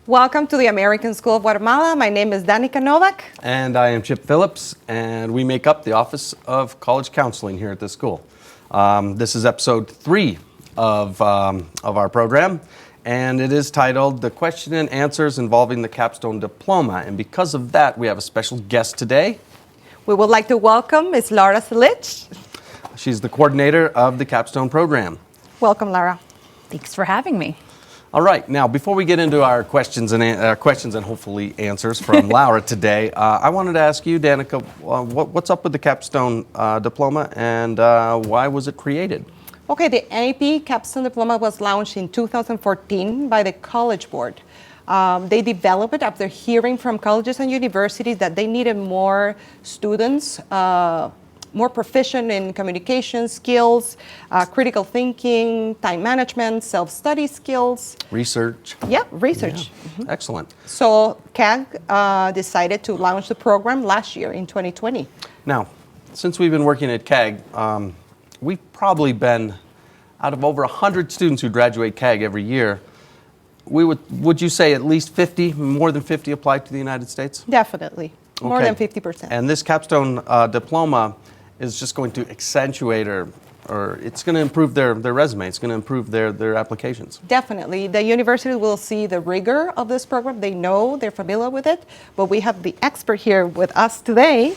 Welcome to the American School of Guatemala. My name is Danica Novak. And I am Chip Phillips, and we make up the Office of College Counseling here at this school. This is episode 3 of our program, and it is titled The Question and Answers Involving the Capstone Diploma. And because of that, we have a special guest today. We would like to welcome Ms. Laura Silich. She's the coordinator of the Capstone program. Welcome, Laura. Thanks for having me. All right, now before we get into our questions and hopefully answers from Laura today, I wanted to ask you, Danica, what's up with the Capstone Diploma and why was it created? Okay, the AP Capstone Diploma was launched in 2014 by the College Board. They developed it after hearing from colleges and universities that they needed more students, more proficient in communication skills, critical thinking, time management, self-study skills. Research. Yeah, research. Yeah. Mm-hmm. Excellent. So CAG decided to launch the program last year in 2020. Now, since we've been working at CAG, we've probably been, out of over 100 students who graduate CAG every year, would you say at least 50, more than 50 apply to the United States? Definitely, more Okay. than 50%. And this Capstone Diploma is just going to accentuate or it's going to improve their resume. It's going to improve their applications. Definitely. The university will see the rigor of this program. They know, they're familiar with it, but we have the expert here with us today.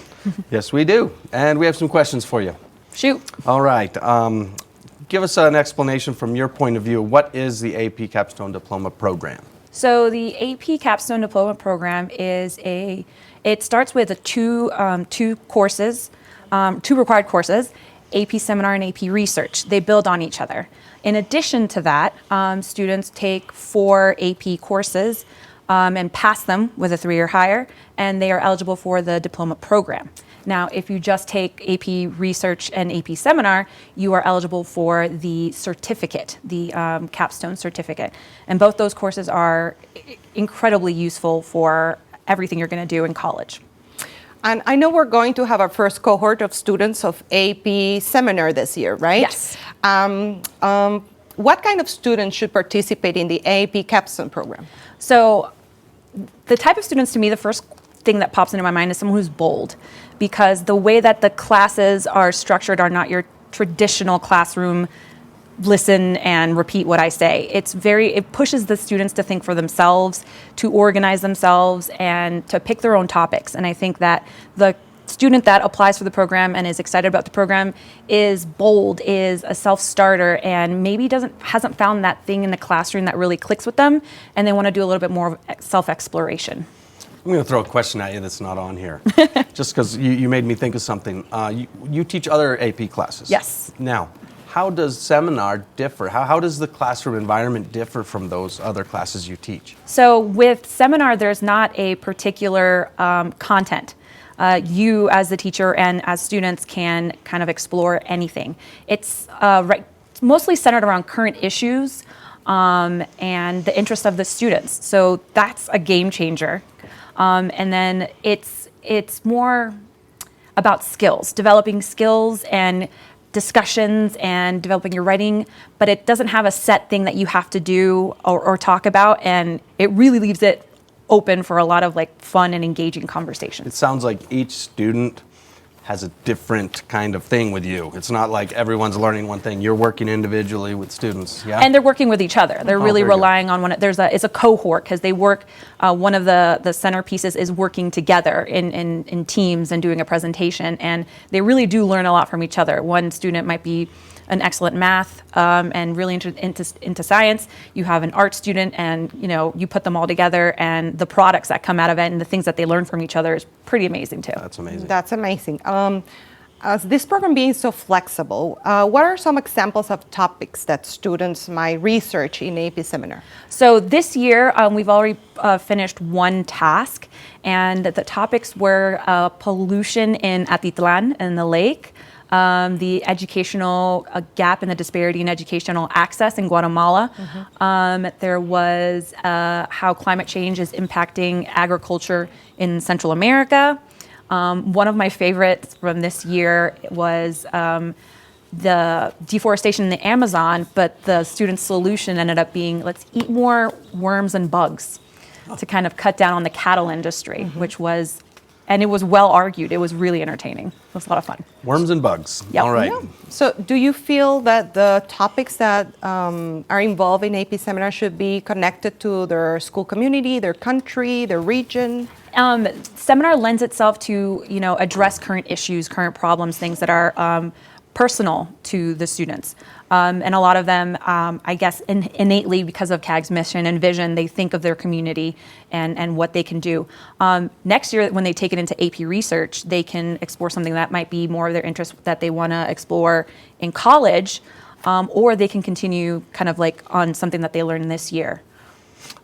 Yes, we do. And we have some questions for you. Shoot. All right. Give us an explanation from your point of view. What is the AP Capstone Diploma program? So the AP Capstone Diploma program it starts with two courses, two required courses, AP Seminar and AP Research. They build on each other. In addition to that, students take 4 AP courses and pass them with a 3 or higher, and they are eligible for the diploma program. Now, if you just take AP Research and AP Seminar, you are eligible for the certificate, the Capstone certificate. And both those courses are incredibly useful for everything you're going to do in college. And I know we're going to have our first cohort of students of AP Seminar this year, right? Yes. What kind of students should participate in the AP Capstone program? So the type of students, to me, the first thing that pops into my mind is someone who's bold, because the way that the classes are structured are not your traditional classroom listen and repeat what I say. It pushes the students to think for themselves, to organize themselves, and to pick their own topics. And I think that the student that applies for the program and is excited about the program is bold, is a self-starter, and maybe hasn't found that thing in the classroom that really clicks with them, and they want to do a little bit more of self-exploration. I'm going to throw a question at you that's not on here, just because you made me think of something. You teach other AP classes. Yes. Now, how does seminar differ? How does the classroom environment differ from those other classes you teach? So with seminar, there's not a particular content. You as the teacher and as students can kind of explore anything. It's mostly centered around current issues and the interest of the students. So that's a game changer. And then it's more about skills, developing skills and discussions and developing your writing, but it doesn't have a set thing that you have to do or talk about, and it really leaves it open for a lot of fun and engaging conversations. It sounds like each student has a different kind of thing with you. It's not like everyone's learning one thing. You're working individually with students, yeah? And they're working with each other. They're really relying on it's a cohort, because they work, one of the centerpieces is working together in teams and doing a presentation, and they really do learn a lot from each other. One student might be an excellent math and really into science. You have an art student, and you put them all together, and the products that come out of it and the things that they learn from each other is pretty amazing too. That's amazing. That's amazing. This program being so flexible, what are some examples of topics that students might research in AP Seminar? So this year, we've already finished one task, and the topics were pollution in Atitlan in the lake, the educational gap and the disparity in educational access in Guatemala. Mm-hmm. There was how climate change is impacting agriculture in Central America. One of my favorites from this year was the deforestation in the Amazon, but the student's solution ended up being, let's eat more worms and bugs. to kind of cut down on the cattle industry, which was, and it was well argued. It was really entertaining. It was a lot of fun. Worms and bugs. Yep. All right. Yeah. So do you feel that the topics that are involved in AP Seminar should be connected to their school community, their country, their region? Seminar lends itself to, address current issues, current problems, things that are personal to the students. And a lot of them, I guess, innately, because of CAG's mission and vision, they think of their community and what they can do. Next year, when they take it into AP research, they can explore something that might be more of their interest that they want to explore in college, or they can continue kind of like on something that they learned this year.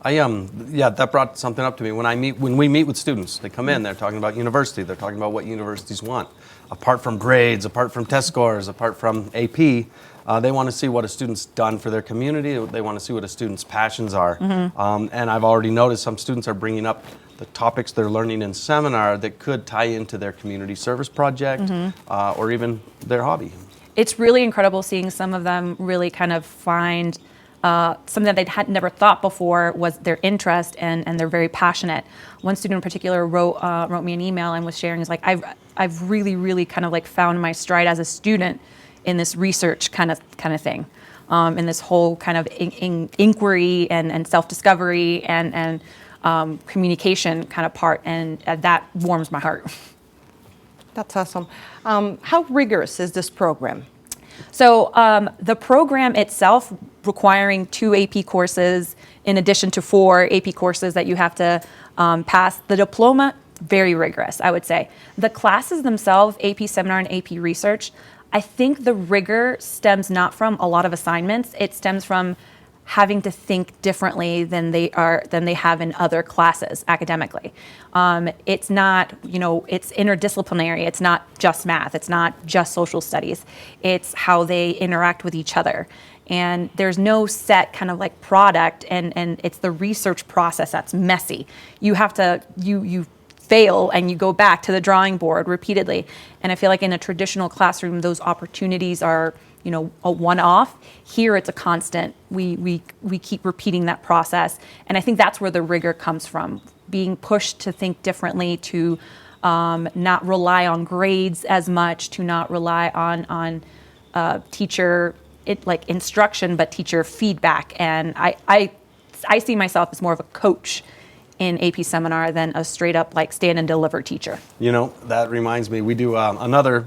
That brought something up to me. When we meet with students, they come in, they're talking about university, they're talking about what universities want. Apart from grades, apart from test scores, apart from AP, they want to see what a student's done for their community. They want to see what a student's passions are. And I've already noticed some students are bringing up the topics they're learning in seminar that could tie into their community service project or even their hobby. It's really incredible seeing some of them really kind of find something that they had never thought before was their interest, and they're very passionate. One student in particular wrote me an email and was sharing, is like, I've really kind of like found my stride as a student in this research kind of thing, in this whole kind of inquiry and self-discovery and communication kind of part, and that warms my heart. That's awesome. How rigorous is this program? So the program itself, requiring 2 AP courses in addition to 4 AP courses that you have to pass. The diploma, very rigorous, I would say. The classes themselves, AP Seminar and AP Research, I think the rigor stems not from a lot of assignments. It stems from having to think differently than they have in other classes academically. It's not, it's interdisciplinary. It's not just math. It's not just social studies. It's how they interact with each other. And there's no set kind of like product, and it's the research process that's messy. You have to, you fail and you go back to the drawing board repeatedly. And I feel like in a traditional classroom, those opportunities are, a one-off. Here it's a constant. We keep repeating that process. And I think that's where the rigor comes from, being pushed to think differently, to not rely on grades as much, to not rely on teacher instruction, but teacher feedback. And I see myself as more of a coach in AP Seminar than a straight up stand and deliver teacher. That reminds me, we do another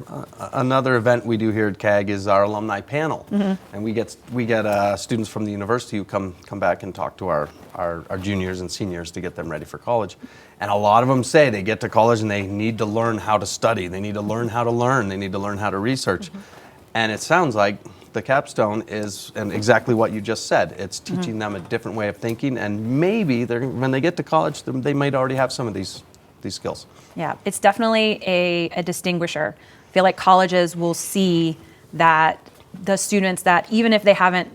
event we do here at CAG is our alumni panel, and we get students from the university who come back and talk to our juniors and seniors to get them ready for college. And a lot of them say they get to college and they need to learn how to study, they need to learn how to learn, they need to learn how to research. And it sounds like the Capstone is and exactly what you just said. It's teaching them a different way of thinking, and maybe when they get to college, they might already have some of these skills. Yeah, it's definitely a distinguisher. I feel like colleges will see that the students that, even if they haven't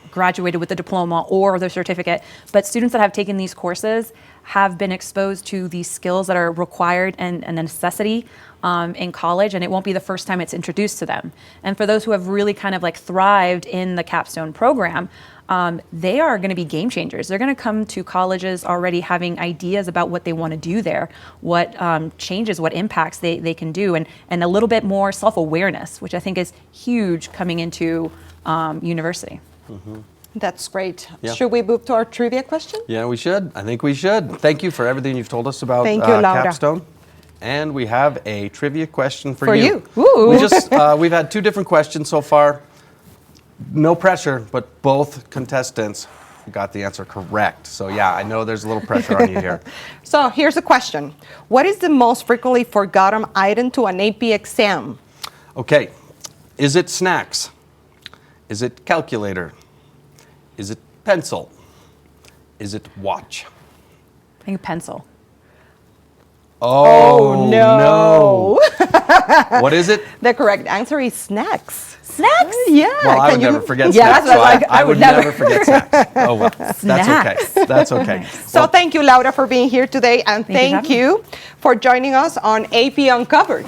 graduated with the diploma or the certificate, but students that have taken these courses have been exposed to these skills that are required and a necessity in college, and it won't be the first time it's introduced to them. And for those who have really kind of thrived in the Capstone program, they are going to be game changers. They're going to come to colleges already having ideas about what they want to do there, what changes, what impacts they can do, and a little bit more self-awareness, which I think is huge coming into university. That's great. Yeah. Should we move to our trivia question? Yeah, we should. I think we should. Thank you for everything you've told us about Capstone. And we have a trivia question for you. Ooh. We've had 2 different questions so far. No pressure, but both contestants got the answer correct. So yeah, I know there's a little pressure on you here. So here's a question. What is the most frequently forgotten item to an AP exam? Okay. Is it snacks? Is it calculator? Is it pencil? Is it watch? I think pencil. Oh no. What is it? The correct answer is snacks. Snacks? Yeah. Well, I would never forget snacks. Yeah, that's what I would never forget snacks. Oh well, that's okay. That's okay. So thank you, Laura, for being here today, and thank you for joining us on AP Uncovered,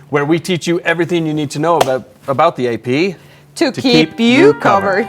where we teach you everything you need to know about the AP to keep you covered.